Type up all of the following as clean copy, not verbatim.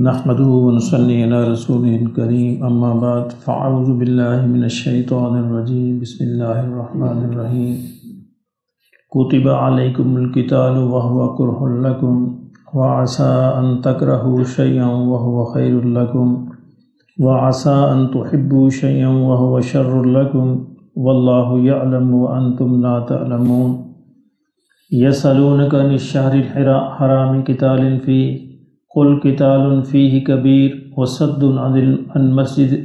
نحمده ونصلي على رسوله الكريم اما بعد فاعوذ بالله من الشيطان الرجيم بسم الله الرحمن الرحيم كتب عليكم القتال وهو كره لكم وعسى أن تكرهوا شيئا وهو خير لكم وعسى أن تحبوا شيئا وهو شر لكم والله يعلم وأنتم لا تعلمون يسألونك عن الشهر الحرام قتال فيه قل قتال فيه كبير وصد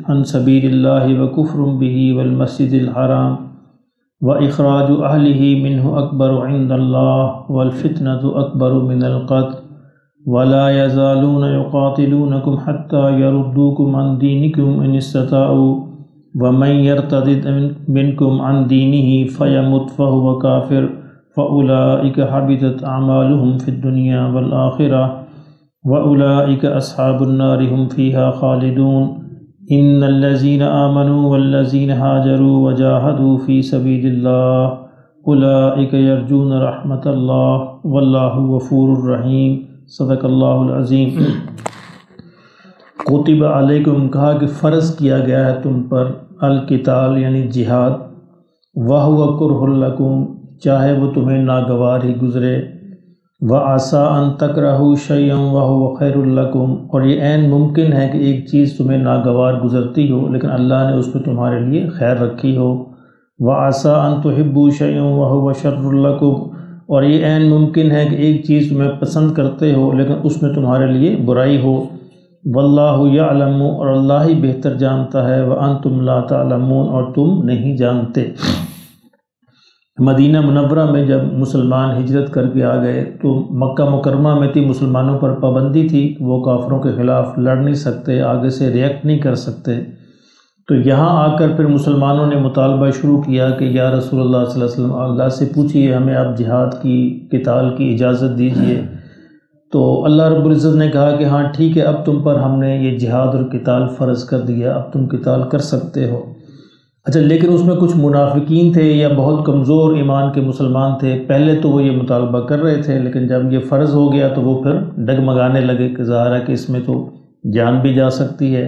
عن سبيل الله وكفر به والمسجد الحرام وإخراج أهله منه أكبر عند الله والفتنة أكبر من القتل ولا يزالون يقاتلونكم حتى يردوكم عن دينكم إن استطاعوا ومن يرتد منكم عن دينه فيمت فهو كافر فأولئك حبطت أعمالهم في الدنيا والآخرة وَأُولَئِكَ أَصْحَابُ النَّارِ هُمْ فِيهَا خَالِدُونَ إِنَّ الَّذِينَ آمَنُوا وَالَّذِينَ هَاجَرُوا وَجَاهَدُوا فِي سَبِيلِ اللَّهِ أُولَئِكَ يَرْجُونَ رَحْمَةَ اللَّهِ وَاللَّهُ غَفُورٌ رَحِيمٌ صدق اللہ العظیم۔ کتب علیکم کہا کہ فرض کیا گیا ہے تم پر القتال یعنی جہاد، وَهُوَ كُرْهٌ لَكُمْ چاہے وہ تمہیں ناگوار ہی گزرے، وَعَسَىٰ أَن تَكْرَهُوا شَيْئًا وَهُوَ خَيْرٌ لَكُمْ اور یہ عین ممکن ہے کہ ایک چیز تمہیں ناگوار گزرتی ہو لیکن اللہ نے اس میں تمہارے لیے خیر رکھی ہو، وَعَسَىٰ أَن تُحِبُّوا شَيْئًا وَهُوَ شَرٌّ لَكُمْ اور یہ عین ممکن ہے کہ ایک چیز تمہیں پسند کرتے ہو لیکن اس میں تمہارے لیے برائی ہو، وَاللَّهُ يَعْلَمُ اور اللہ ہی بہتر جانتا ہے، وَأَنتُمْ لَا تَعْلَمُونَ اور تم نہیں جانتے۔ مدینہ منورہ میں جب مسلمان ہجرت کر کے آ گئے تو مکہ مکرمہ میں تھی مسلمانوں پر پابندی تھی، وہ کافروں کے خلاف لڑ نہیں سکتے، آگے سے ریئیکٹ نہیں کر سکتے۔ تو یہاں آ کر پھر مسلمانوں نے مطالبہ شروع کیا کہ یا رسول اللہ صلی اللہ علیہ وسلم اللہ سے پوچھئے ہمیں اب جہاد کی قتال کی اجازت دیجئے۔ تو اللہ رب العزت نے کہا کہ ہاں ٹھیک ہے، اب تم پر ہم نے یہ جہاد اور قتال فرض کر دیا، اب تم قتال کر سکتے ہو۔ اچھا لیکن اس میں کچھ منافقین تھے یا بہت کمزور ایمان کے مسلمان تھے، پہلے تو وہ یہ مطالبہ کر رہے تھے لیکن جب یہ فرض ہو گیا تو وہ پھر ڈگمگانے لگے کہ ظاہر ہے کہ اس میں تو جان بھی جا سکتی ہے۔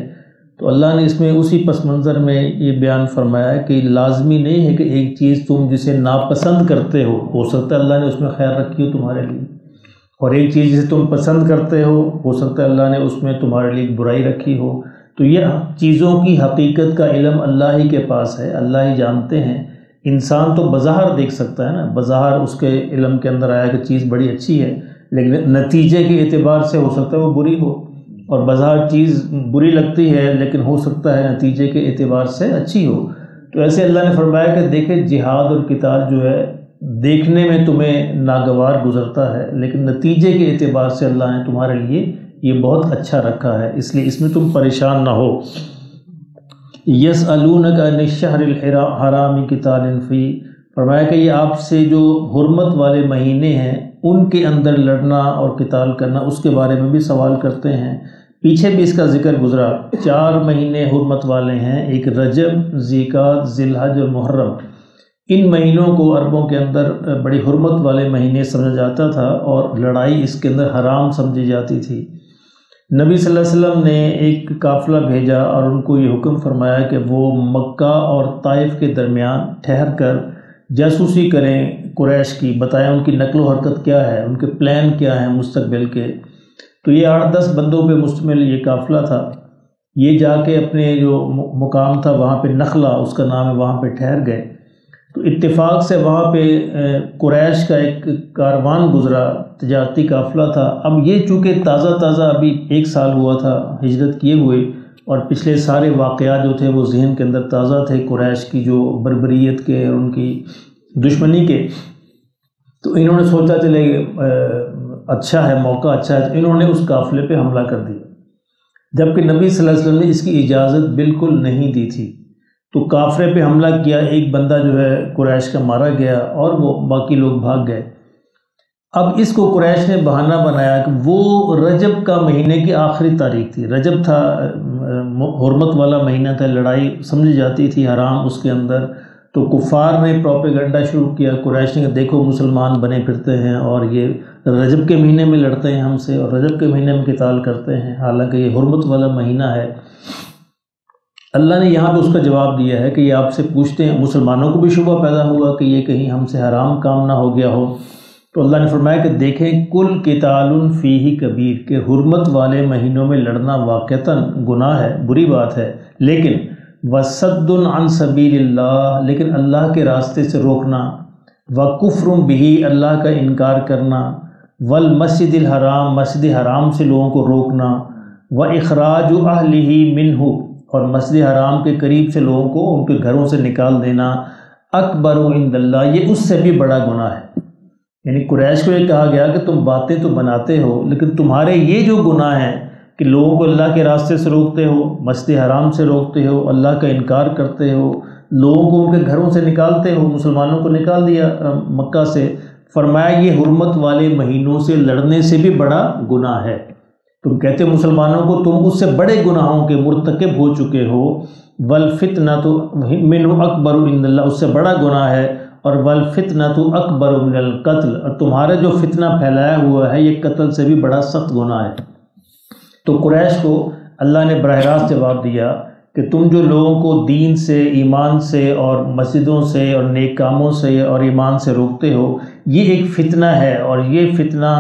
تو اللہ نے اس میں اسی پس منظر میں یہ بیان فرمایا ہے کہ لازمی نہیں ہے کہ ایک چیز تم جسے ناپسند کرتے ہو سکتا ہے اللہ نے اس میں خیر رکھی ہو تمہارے لیے، اور ایک چیز جسے تم پسند کرتے ہو سکتا ہے اللہ نے اس میں تمہارے لیے ایک برائی رکھی ہو۔ تو یہ چیزوں کی حقیقت کا علم اللہ ہی کے پاس ہے، اللہ ہی جانتے ہیں۔ انسان تو بظاہر دیکھ سکتا ہے نا، بظاہر اس کے علم کے اندر آیا کہ چیز بڑی اچھی ہے لیکن نتیجے کے اعتبار سے ہو سکتا ہے وہ بری ہو، اور بظاہر چیز بری لگتی ہے لیکن ہو سکتا ہے نتیجے کے اعتبار سے اچھی ہو۔ تو ایسے اللہ نے فرمایا کہ دیکھیں جہاد اور قتال جو ہے دیکھنے میں تمہیں ناگوار گزرتا ہے لیکن نتیجے کے اعتبار سے اللہ نے تمہارے لیے یہ بہت اچھا رکھا ہے، اس لیے اس میں تم پریشان نہ ہو۔ یسألونک عن الشہر الحرام قتال فیہ فرمایا کہ یہ آپ سے جو حرمت والے مہینے ہیں ان کے اندر لڑنا اور قتال کرنا اس کے بارے میں بھی سوال کرتے ہیں۔ پیچھے بھی اس کا ذکر گزرا، 4 مہینے حرمت والے ہیں، ایک رجب، ذیقعدہ، ذی الحجہ اور محرم۔ ان مہینوں کو عربوں کے اندر بڑی حرمت والے مہینے سمجھا جاتا تھا اور لڑائی اس کے اندر حرام سمجھی جاتی تھی۔ نبی صلی اللہ علیہ وسلم نے ایک قافلہ بھیجا اور ان کو یہ حکم فرمایا کہ وہ مکہ اور طائف کے درمیان ٹھہر کر جاسوسی کریں، قریش کی بتائیں ان کی نقل و حرکت کیا ہے، ان کے پلان کیا ہیں مستقبل کے۔ تو یہ 8-10 بندوں پہ مشتمل یہ قافلہ تھا، یہ جا کے اپنے جو مقام تھا وہاں پہ نخلا اس کا نام ہے، وہاں پہ ٹھہر گئے۔ تو اتفاق سے وہاں پہ قریش کا ایک کاروان گزرا، تجارتی قافلہ تھا۔ اب یہ چونکہ تازہ ابھی 1 سال ہوا تھا ہجرت کیے ہوئے اور پچھلے سارے واقعات جو تھے وہ ذہن کے اندر تازہ تھے قریش کی جو بربریت کے اور ان کی دشمنی کے، تو انہوں نے سوچا چلے اچھا ہے، موقع اچھا ہے، تو انہوں نے اس قافلے پہ حملہ کر دیا، جبکہ نبی صلی اللہ علیہ وسلم نے اس کی اجازت بالکل نہیں دی تھی۔ تو قافلے پہ حملہ کیا، ایک بندہ جو ہے قریش کا مارا گیا اور وہ باقی لوگ بھاگ گئے۔ اب اس کو قریش نے بہانہ بنایا کہ وہ رجب کا مہینے کی آخری تاریخ تھی، رجب تھا حرمت والا مہینہ تھا، لڑائی سمجھی جاتی تھی حرام اس کے اندر۔ تو کفار نے پروپیگنڈا شروع کیا، قریش نے کہ دیکھو مسلمان بنے پھرتے ہیں اور یہ رجب کے مہینے میں لڑتے ہیں ہم سے اور رجب کے مہینے میں قتال کرتے ہیں، حالانکہ یہ حرمت والا مہینہ ہے۔ اللہ نے یہاں پہ اس کا جواب دیا ہے کہ یہ آپ سے پوچھتے ہیں، مسلمانوں کو بھی شبہ پیدا ہوا کہ یہ کہیں ہم سے حرام کام نہ ہو گیا ہو، تو اللہ نے فرمایا کہ دیکھیں کل قتال فیہ کبیر، کہ حرمت والے مہینوں میں لڑنا واقعتاً گناہ ہے، بری بات ہے، لیکن وصد عن سبیل اللہ، لیکن اللہ کے راستے سے روکنا، وکفر بہ، اللہ کا انکار کرنا، والمسجد الحرام، مسجد حرام سے لوگوں کو روکنا، واخراج اہلہ منہ، اور مسجد حرام کے قریب سے لوگوں کو ان کے گھروں سے نکال دینا، اکبر عند اللہ، یہ اس سے بھی بڑا گناہ ہے۔ یعنی قریش کو یہ کہا گیا کہ تم باتیں تو بناتے ہو، لیکن تمہارے یہ جو گناہ ہیں کہ لوگوں کو اللہ کے راستے سے روکتے ہو، مسجد حرام سے روکتے ہو، اللہ کا انکار کرتے ہو، لوگوں کو ان کے گھروں سے نکالتے ہو، مسلمانوں کو نکال دیا مکہ سے، فرمایا یہ حرمت والے مہینوں سے لڑنے سے بھی بڑا گناہ ہے۔ تم کہتے ہو مسلمانوں کو تم اس سے بڑے گناہوں کے مرتکب ہو چکے ہو، والفتنۃ منہ اکبر عند اللہ، اس سے بڑا گناہ ہے، اور والفتنۃ اکبر من القتل، اور تمہارا جو فتنہ پھیلایا ہوا ہے یہ قتل سے بھی بڑا سخت گناہ ہے۔ تو قریش کو اللہ نے براہ راست جواب دیا کہ تم جو لوگوں کو دین سے، ایمان سے اور مسجدوں سے اور نیک کاموں سے اور ایمان سے روکتے ہو، یہ ایک فتنہ ہے، اور یہ فتنہ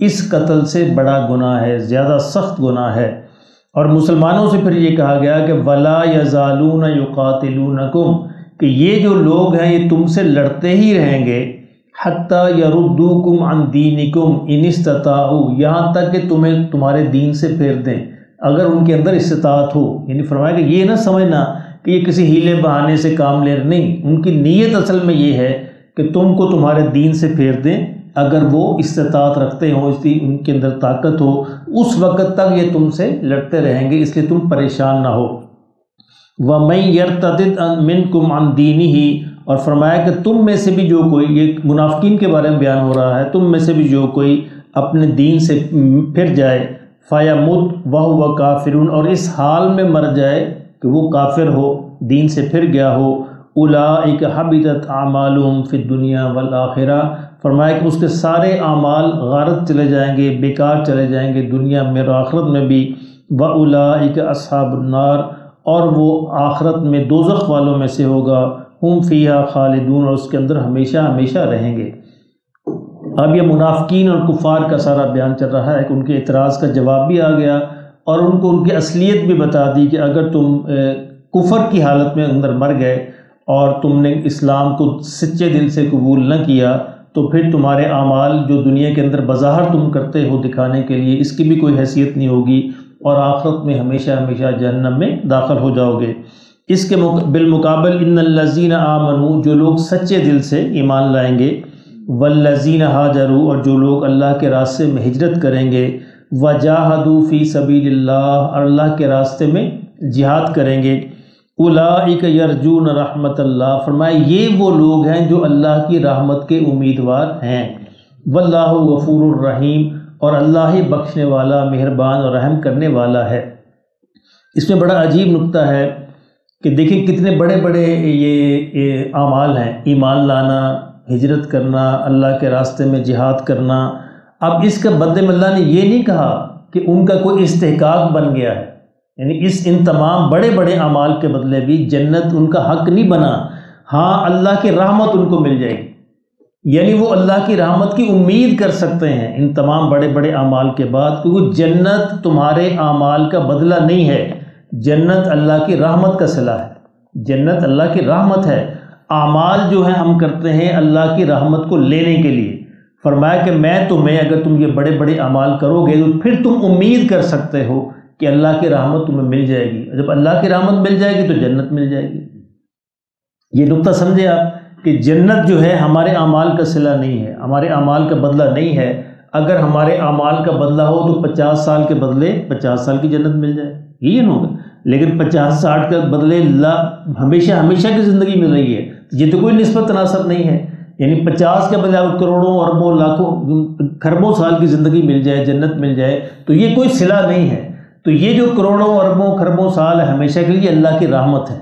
اس قتل سے بڑا گناہ ہے، زیادہ سخت گناہ ہے۔ اور مسلمانوں سے پھر یہ کہا گیا کہ وَلَا يَزَالُونَ يُقَاتِلُونَكُمْ، کہ یہ جو لوگ ہیں یہ تم سے لڑتے ہی رہیں گے، حَتَّى يَرُدُّوكُمْ عَنْ دِينِكُمْ إِنِ اسْتَطَاعُوا، یہاں تک کہ تمہیں تمہارے دین سے پھیر دیں اگر ان کے اندر استطاعت ہو۔ یعنی فرمایا کہ یہ نہ سمجھنا کہ یہ کسی ہیلے بہانے سے کام لے رہے، نہیں، ان کی نیت اصل میں یہ ہے کہ تم کو تمہارے دین سے پھیر دیں اگر وہ استطاعت رکھتے ہوں، اس لیے ان کے اندر طاقت ہو، اس وقت تک یہ تم سے لڑتے رہیں گے، اس لیے تم پریشان نہ ہو۔ وَمَن يَرْتَدِدْ مِنْكُمْ عَنْ دِينِهِ، اور فرمایا کہ تم میں سے بھی جو کوئی، یہ منافقین کے بارے میں بیان ہو رہا ہے، تم میں سے بھی جو کوئی اپنے دین سے پھر جائے، فَيَمُتْ وَهُوَ كَافِرٌ، اور اس حال میں مر جائے کہ وہ کافر ہو، دین سے پھر گیا ہو، أُولَٰئِكَ حَبِطَتْ أَعْمَالُهُمْ فِي الدُّنْيَا وَالْآخِرَةِ، فرمایا کہ اس کے سارے اعمال غارت چلے جائیں گے، بیکار چلے جائیں گے، دنیا میں اور آخرت میں بھی، وَأُولَٰئِكَ أَصْحَابُ النَّارِ، اور وہ آخرت میں دوزخ والوں میں سے ہوگا، ہم فیہا خالدون، اور اس کے اندر ہمیشہ ہمیشہ رہیں گے۔ اب یہ منافقین اور کفار کا سارا بیان چل رہا ہے کہ ان کے اعتراض کا جواب بھی آ گیا، اور ان کو ان کی اصلیت بھی بتا دی کہ اگر تم کفر کی حالت میں اندر مر گئے اور تم نے اسلام کو سچے دل سے قبول نہ کیا، تو پھر تمہارے اعمال جو دنیا کے اندر بظاہر تم کرتے ہو دکھانے کے لیے، اس کی بھی کوئی حیثیت نہیں ہوگی، اور آخرت میں ہمیشہ ہمیشہ جہنم میں داخل ہو جاؤ گے۔ اس کے بالمقابل ان الذین آمنوا، جو لوگ سچے دل سے ایمان لائیں گے، والذین ہاجروا، اور جو لوگ اللہ کے راستے میں ہجرت کریں گے، وجاہدوا فی سبیل اللہ، اور اللہ کے راستے میں جہاد کریں گے، اولئک یرجون رحمت اللہ، فرمایا یہ وہ لوگ ہیں جو اللہ کی رحمت کے امیدوار ہیں، واللہ غفور الرحیم، اور اللہ ہی بخشنے والا، مہربان اور رحم کرنے والا ہے۔ اس میں بڑا عجیب نکتہ ہے کہ دیکھیں کتنے بڑے بڑے یہ اعمال ہیں، ایمان لانا، ہجرت کرنا، اللہ کے راستے میں جہاد کرنا۔ اب اس کے بدلے میں اللہ نے یہ نہیں کہا کہ ان کا کوئی استحقاق بن گیا ہے، یعنی ان تمام بڑے بڑے اعمال کے بدلے بھی جنت ان کا حق نہیں بنا، ہاں اللہ کی رحمت ان کو مل جائے گی، یعنی وہ اللہ کی رحمت کی امید کر سکتے ہیں ان تمام بڑے بڑے اعمال کے بعد، کیونکہ جنت تمہارے اعمال کا بدلہ نہیں ہے، جنت اللہ کی رحمت کا صلہ ہے، جنت اللہ کی رحمت ہے۔ اعمال جو ہیں ہم کرتے ہیں اللہ کی رحمت کو لینے کے لیے، فرمایا کہ میں تمہیں، اگر تم یہ بڑے بڑے اعمال کرو گے تو پھر تم امید کر سکتے ہو کہ اللہ کی رحمت تمہیں مل جائے گی، جب اللہ کی رحمت مل جائے گی تو جنت مل جائے گی۔ یہ نقطہ سمجھے آپ کہ جنت جو ہے ہمارے اعمال کا صلہ نہیں ہے، ہمارے اعمال کا بدلہ نہیں ہے۔ اگر ہمارے اعمال کا بدلہ ہو تو 50 سال کے بدلے 50 سال کی جنت مل جائے، یہ نہیں ہوگا، لیکن 50-60 کے بدلے ہمیشہ ہمیشہ کی زندگی مل رہی ہے، یہ تو کوئی نسبت تناسب نہیں ہے، یعنی 50 کے بدلے کروڑوں اربوں لاکھوں کھربوں سال کی زندگی مل جائے، جنت مل جائے، تو یہ کوئی صلہ نہیں ہے۔ تو یہ جو کروڑوں اربوں کھربوں سال ہے ہمیشہ کے لیے اللہ کی رحمت ہے،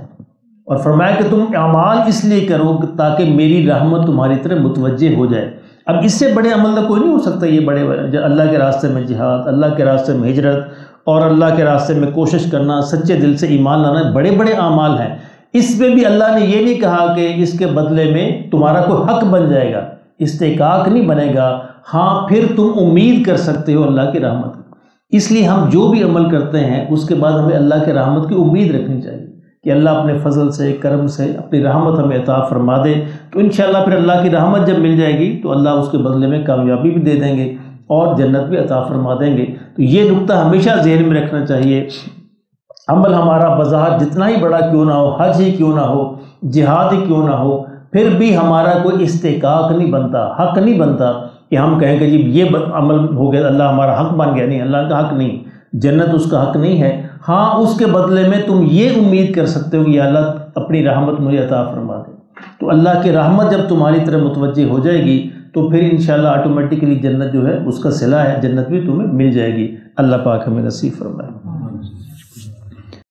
اور فرمایا کہ تم اعمال اس لیے کرو تاکہ میری رحمت تمہاری طرف متوجہ ہو جائے۔ اب اس سے بڑے عمل تو کوئی نہیں ہو سکتا. یہ بڑے اللہ کے راستے میں جہاد، اللہ کے راستے میں ہجرت اور اللہ کے راستے میں کوشش کرنا، سچے دل سے ایمان لانا بڑے بڑے اعمال ہیں. اس میں بھی اللہ نے یہ نہیں کہا کہ اس کے بدلے میں تمہارا کوئی حق بن جائے گا، استحقاق نہیں بنے گا. ہاں پھر تم امید کر سکتے ہو اللہ کی رحمت کی. اس لیے ہم جو بھی عمل کرتے ہیں اس کے بعد ہمیں اللہ کے رحمت کی امید رکھنی چاہیے کہ اللہ اپنے فضل سے، کرم سے اپنی رحمت ہمیں عطا فرما دے. تو انشاءاللہ پھر اللہ کی رحمت جب مل جائے گی تو اللہ اس کے بدلے میں کامیابی بھی دے دیں گے اور جنت بھی عطا فرما دیں گے. تو یہ نقطہ ہمیشہ ذہن میں رکھنا چاہیے. عمل ہمارا بظاہر جتنا ہی بڑا کیوں نہ ہو، حج ہی کیوں نہ ہو، جہاد ہی کیوں نہ ہو، پھر بھی ہمارا کوئی استحقاق نہیں بنتا، حق نہیں بنتا کہ ہم کہیں کہ جی یہ عمل ہو گیا اللہ ہمارا حق بن گیا. نہیں، اللہ کا حق نہیں، جنت اس کا حق نہیں ہے. ہاں اس کے بدلے میں تم یہ امید کر سکتے ہو کہ یا اللہ اپنی رحمت مجھے عطا فرما دے. تو اللہ کی رحمت جب تمہاری طرف متوجہ ہو جائے گی تو پھر انشاءاللہ آٹومیٹکلی جنت جو ہے اس کا صلہ ہے، جنت بھی تمہیں مل جائے گی. اللہ پاک ہمیں نصیب فرمائے.